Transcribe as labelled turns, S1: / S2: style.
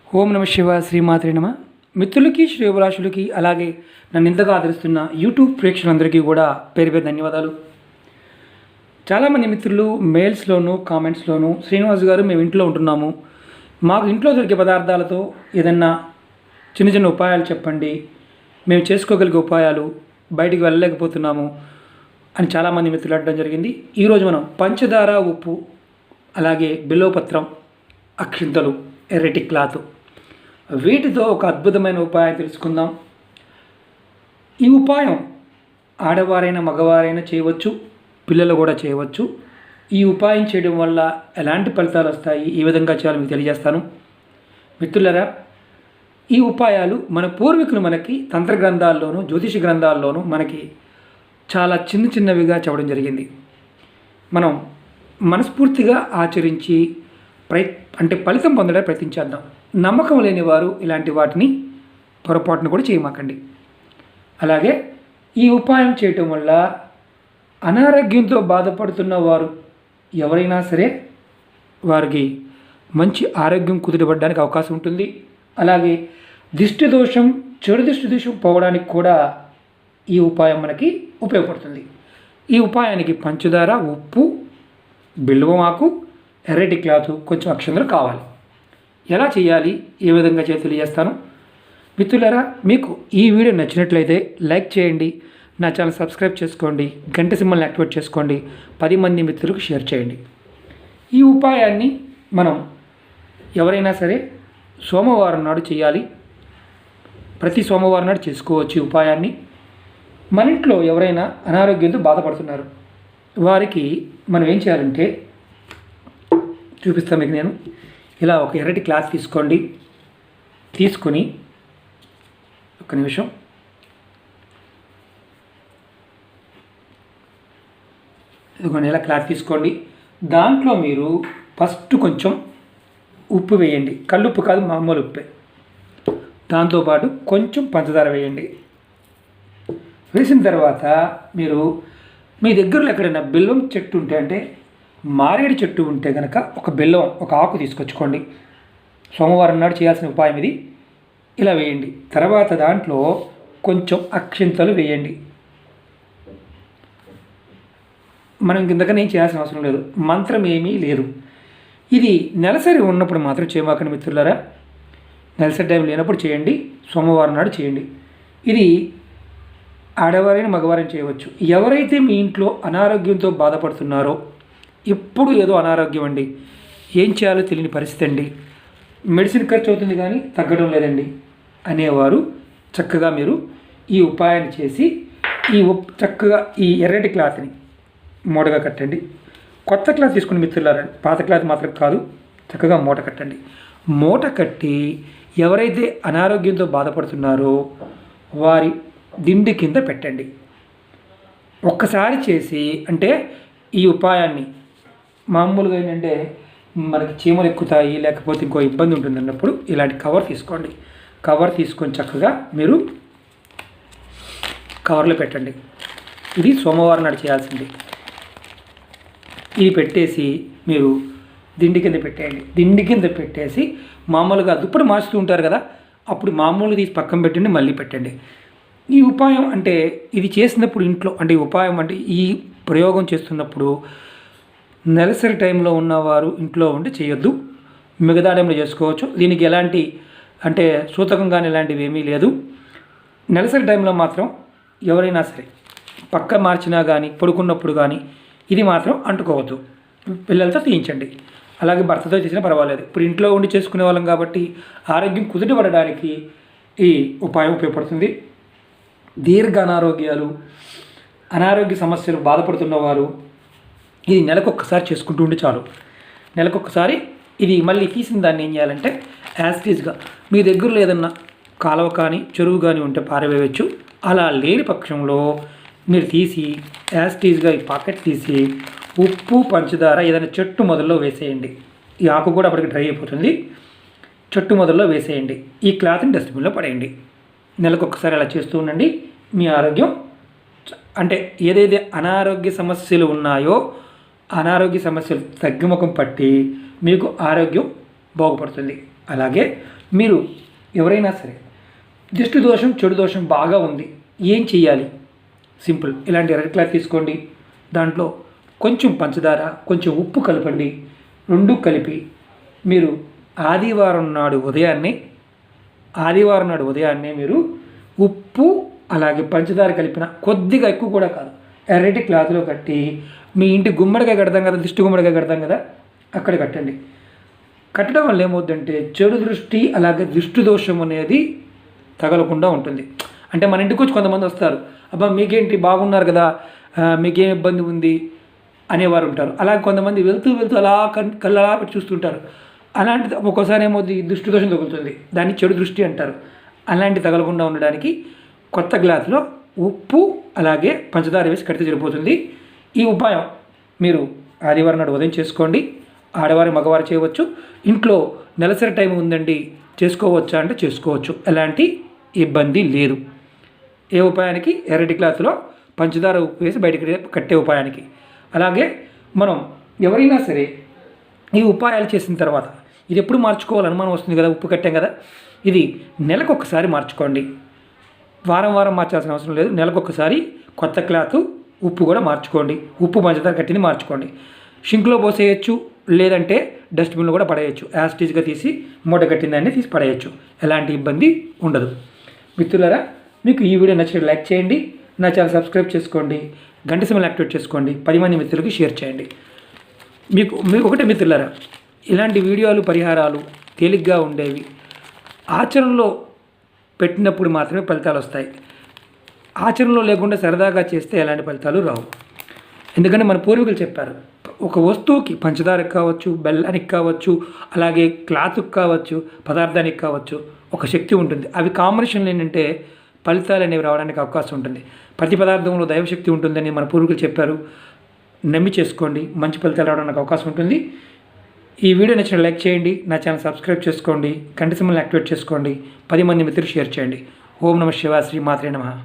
S1: ఓం నమ శివ శ్రీమాత్రే నమ. మిత్రులకి శ్రేయోభిలాషులకి అలాగే నన్ను ఇంతగా ఆదరిస్తున్న యూట్యూబ్ ప్రేక్షకులందరికీ కూడా పేరు పేరు ధన్యవాదాలు. చాలామంది మిత్రులు మెయిల్స్లోను కామెంట్స్లోను శ్రీనివాస్ గారు మేము ఇంట్లో ఉంటున్నాము, మాకు ఇంట్లో దొరికే పదార్థాలతో ఏదన్నా చిన్న చిన్న ఉపాయాలు చెప్పండి, మేము చేసుకోగలిగే ఉపాయాలు, బయటికి వెళ్ళలేకపోతున్నాము అని చాలామంది మిత్రులు అడగడం జరిగింది. ఈరోజు మనం పంచదార, ఉప్పు, అలాగే బిల్వపత్రం, అక్షింతలు, ఎర్రటి క్లాత్, వీటితో ఒక అద్భుతమైన ఉపాయం తెలుసుకుందాం. ఈ ఉపాయం ఆడవారైనా మగవారైనా చేయవచ్చు, పిల్లలు కూడా చేయవచ్చు. ఈ ఉపాయం చేయడం వల్ల ఎలాంటి ఫలితాలు వస్తాయి, ఈ విధంగా చేయాలో మీకు తెలియజేస్తాను. మిత్రులరా, ఈ ఉపాయాలు మన పూర్వీకులు మనకి తంత్ర గ్రంథాల్లోనూ జ్యోతిష గ్రంథాల్లోనూ మనకి చాలా చిన్నవిగా చెప్పడం జరిగింది. మనం మనస్ఫూర్తిగా ఆచరించి ఫలితం పొందడానికి ప్రయత్నించేద్దాం. నమ్మకం లేని వారు ఇలాంటి వాటిని పొరపాటును కూడా చేయమాకండి. అలాగే ఈ ఉపాయం చేయటం వల్ల అనారోగ్యంతో బాధపడుతున్న వారు ఎవరైనా సరే వారికి మంచి ఆరోగ్యం కుదుటపడడానికి అవకాశం ఉంటుంది. అలాగే దిష్టి దోషం, చెడు దిష్టి దోషం పోవడానికి కూడా ఈ ఉపాయం మనకి ఉపయోగపడుతుంది. ఈ ఉపాయానికి పంచదార, ఉప్పు, బిల్వం ఆకు, ఎర్రటి క్లాత్, కొంచెం అక్షంతలు కావాలి. ఎలా చేయాలి, ఏ విధంగా చేయాలి తెలియజేస్తాను. మిత్రులారా, మీకు ఈ వీడియో నచ్చినట్లయితే లైక్ చేయండి, నా ఛానల్ సబ్స్క్రైబ్ చేసుకోండి, గంట సింబల్ని యాక్టివేట్ చేసుకోండి, 10 మంది మిత్రులకు షేర్ చేయండి. ఈ ఉపాయాన్ని మనం ఎవరైనా సరే సోమవారం నాడు చేయాలి. ప్రతి సోమవారం నాడు చేసుకోవచ్చు. ఈ ఉపాయాన్ని మన ఇంట్లో ఎవరైనా అనారోగ్యంతో బాధపడుతున్నారు, వారికి మనం ఏం చేయాలంటే చూపిస్తాను మీకు. నేను ఇలా ఒక ఎర్రటి క్లాత్ తీసుకోండి. తీసుకొని ఒక నిమిషం ఇదిగోండి, ఇలా క్లాత్ తీసుకోండి. దాంట్లో మీరు ఫస్ట్ కొంచెం ఉప్పు వేయండి. కల్లుప్పు కాదు, మామూలు ఉప్పే. దాంతోపాటు కొంచెం పంచదార వేయండి. వేసిన తర్వాత మీరు మీ దగ్గరలో ఎక్కడైనా బెల్లం చెట్టు ఉంటే, అంటే మారేడు చెట్టు ఉంటే కనుక ఒక ఆకు తీసుకొచ్చుకోండి. సోమవారం నాడు చేయాల్సిన ఉపాయం ఇది. ఇలా వేయండి. తర్వాత దాంట్లో కొంచెం అక్షింతలు వేయండి. మనం ఇంతకన్నా ఏం చేయాల్సిన అవసరం లేదు, మంత్రం ఏమీ లేదు. ఇది నెలసరి ఉన్నప్పుడు మాత్రం చేయమాకండి మిత్రులారా. నెలసరి టైం లేనప్పుడు చేయండి, సోమవారం నాడు చేయండి. ఇది ఆడవారైనా మగవారైనా చేయవచ్చు. ఎవరైతే మీ ఇంట్లో అనారోగ్యంతో బాధపడుతున్నారో, ఎప్పుడు ఏదో అనారోగ్యం అండి, ఏం చేయాలో తెలియని పరిస్థితి అండి, మెడిసిన్ ఖర్చు అవుతుంది కానీ తగ్గడం లేదండి అనేవారు చక్కగా మీరు ఈ ఉపాయాన్ని చేసి చక్కగా ఈ ఎర్రటి క్లాత్ని మూటగా కట్టండి. కొత్త క్లాత్ తీసుకుని మిత్రులారా, పాత క్లాత్ మాత్రం కాదు, చక్కగా మూట కట్టండి. మూట కట్టి ఎవరైతే అనారోగ్యంతో బాధపడుతున్నారో వారి దిండి కింద పెట్టండి. ఒక్కసారి చేసి, అంటే ఈ ఉపాయాన్ని మామూలుగా ఏంటంటే మనకి చీమలు ఎక్కుతాయి, లేకపోతే ఇంకో ఇబ్బంది ఉంటుంది అన్నప్పుడు ఇలాంటి కవర్ తీసుకోండి. కవర్ తీసుకొని చక్కగా మీరు కవర్లో పెట్టండి. ఇది సోమవారం నాడు చేయాల్సింది. ఇది పెట్టేసి మీరు దిండి కింద పెట్టేయండి. దిండి కింద పెట్టేసి మామూలుగా దుప్పటి మార్చుతూ ఉంటారు కదా, అప్పుడు మామూలుగా తీసి పక్కన పెట్టండి, మళ్ళీ పెట్టండి. ఈ ఉపాయం అంటే ఇది చేసినప్పుడు ఇంట్లో, అంటే ఈ ఉపాయం అంటే ఈ ప్రయోగం చేస్తున్నప్పుడు నెలసరి టైంలో ఉన్నవారు ఇంట్లో ఉండి చేయొద్దు, మిగతా టైంలో చేసుకోవచ్చు. దీనికి ఎలాంటి అంటే సూతకం కానీ ఇలాంటివి ఏమీ లేదు. నెలసరి టైంలో మాత్రం ఎవరైనా సరే పక్క మార్చినా కానీ పడుకున్నప్పుడు కానీ ఇది మాత్రం అంటుకోవద్దు. పిల్లలతో తీయించండి, అలాగే భర్తతో చేసినా పర్వాలేదు. ఇప్పుడు ఇంట్లో ఉండి చేసుకునే వాళ్ళం కాబట్టి ఆరోగ్యం కుదుటపడడానికి ఈ ఉపాయం ఉపయోగపడుతుంది. దీర్ఘ అనారోగ్య సమస్యలు బాధపడుతున్నవారు ఇది నెలకొక్కసారి చేసుకుంటూ ఉంటే చాలు. నెలకొక్కసారి ఇది మళ్ళీ తీసిన దాన్ని ఏం చేయాలంటే యాస్టీజ్గా మీ దగ్గరలో ఏదన్నా కాలువ కానీ చెరువు కానీ ఉంటే పారవేయవచ్చు. అలా లేని పక్షంలో మీరు తీసి యాస్టీజ్గా ఈ పాకెట్ తీసి ఉప్పు, పంచదార ఏదైనా చెట్టు మొదల్లో వేసేయండి. ఈ ఆకు కూడా అప్పటికి డ్రై అయిపోతుంది. చెట్టు మొదల్లో వేసేయండి. ఈ క్లాత్ని డస్ట్బిన్లో పడేయండి. నెలకొక్కసారి అలా చేస్తూ ఉండండి. మీ ఆరోగ్యం అంటే ఏదైతే అనారోగ్య సమస్యలు ఉన్నాయో అనారోగ్య సమస్యలు తగ్గుముఖం పట్టి మీకు ఆరోగ్యం బాగుపడుతుంది. అలాగే మీరు ఎవరైనా సరే దిష్టి దోషం చెడు దోషం బాగా ఉంది, ఏం చేయాలి? సింపుల్. ఇలాంటి ఎర్ర క్లాత్ తీసుకోండి, దాంట్లో కొంచెం పంచదార కొంచెం ఉప్పు కలపండి. రెండు కలిపి మీరు ఆదివారం నాడు ఉదయాన్నే మీరు ఉప్పు అలాగే పంచదార కలిపిన కొద్దిగా, ఎక్కువ కూడా కాదు, ఎర్రటి క్లాత్లో కట్టి మీ ఇంటి గుమ్మడికాయ కడతాం కదా, దిష్టి గుమ్మడికాయ కడతాం కదా, అక్కడ కట్టండి. కట్టడం వల్ల ఏమవుతుందంటే చెడు దృష్టి అలాగే దిష్టి దోషం అనేది తగలకుండా ఉంటుంది. అంటే మన ఇంటికి వచ్చి కొంతమంది వస్తారు, అబ్బా మీకేంటి బాగున్నారు కదా, మీకేం ఇబ్బంది ఉంది అనేవారు ఉంటారు. అలాగే కొంతమంది వెళ్తూ అలా కళ్ళలా పెట్టి చూస్తుంటారు. అలాంటి ఒక్కోసారి ఏమవుతుంది, దృష్టి దోషం తగులుతుంది, దాన్ని చెడు దృష్టి అంటారు. అలాంటి తగలకుండా ఉండడానికి కొత్త గ్లాసులో ఉప్పు అలాగే పంచదార వేసి కడితే సరిపోతుంది. ఈ ఉపాయం మీరు ఆదివారం నాడు ఉదయం చేసుకోండి. ఆడవారు మగవారు చేయవచ్చు. ఇంట్లో నెలసరి టైం ఉందండి, చేసుకోవచ్చా అంటే చేసుకోవచ్చు, ఎలాంటి ఇబ్బంది లేదు. ఏ ఉపాయానికి? ఎర్రటి క్లాత్లో పంచదార ఉప్పు వేసి బయటికి కట్టే ఉపాయానికి. అలాగే మనం ఎవరైనా సరే ఈ ఉపాయాలు చేసిన తర్వాత ఇది ఎప్పుడు మార్చుకోవాలి అనుమానం వస్తుంది కదా, ఉప్పు కట్టాం కదా, ఇది నెలకొకసారి మార్చుకోండి. వారం మార్చాల్సిన అవసరం లేదు. నెలకొకసారి కొత్త క్లాత్ ఉప్పు కూడా మార్చుకోండి. ఉప్పు పంచదార కట్టింది మార్చుకోండి. షింక్లో పోసేయచ్చు, లేదంటే డస్ట్బిన్లో కూడా పడేయచ్చు. యాస్టీజ్గా తీసి మూట కట్టిందాన్ని తీసి పడేయచ్చు, ఎలాంటి ఇబ్బంది ఉండదు. మిత్రులారా, మీకు ఈ వీడియో నచ్చినట్టు లైక్ చేయండి, నా ఛానల్ సబ్స్క్రైబ్ చేసుకోండి, గంట సింబల్ యాక్టివేట్ చేసుకోండి, 10 మంది మిత్రులకి షేర్ చేయండి. మీకు ఒకటే మిత్రులారా, ఇలాంటి వీడియోలు పరిహారాలు తేలిగ్గా ఉండేవి ఆచరణలో పెట్టినప్పుడు మాత్రమే ఫలితాలు వస్తాయి. ఆచరణలో లేకుండా సరదాగా చేస్తే ఎలాంటి ఫలితాలు రావు. ఎందుకంటే మన పూర్వీకులు చెప్పారు, ఒక వస్తువుకి పంచదారకు కావచ్చు, బెల్లానికి కావచ్చు, అలాగే క్లాత్కి కావచ్చు, పదార్థానికి కావచ్చు ఒక శక్తి ఉంటుంది. అవి కాంబినేషన్లు ఏంటంటే ఫలితాలు అనేవి రావడానికి అవకాశం ఉంటుంది. ప్రతి పదార్థంలో దైవశక్తి ఉంటుందని మన పూర్వీకులు చెప్పారు. నమ్మి చేసుకోండి, మంచి ఫలితాలు రావడానికి అవకాశం ఉంటుంది. ఈ వీడియో నచ్చిన లైక్ చేయండి, నా ఛానల్ సబ్స్క్రైబ్ చేసుకోండి, గంట సింబల్ని యాక్టివేట్ చేసుకోండి, 10 మంది మిత్రులు షేర్ చేయండి. ఓం నమః శివాయ, శ్రీ మాత్రే నమః.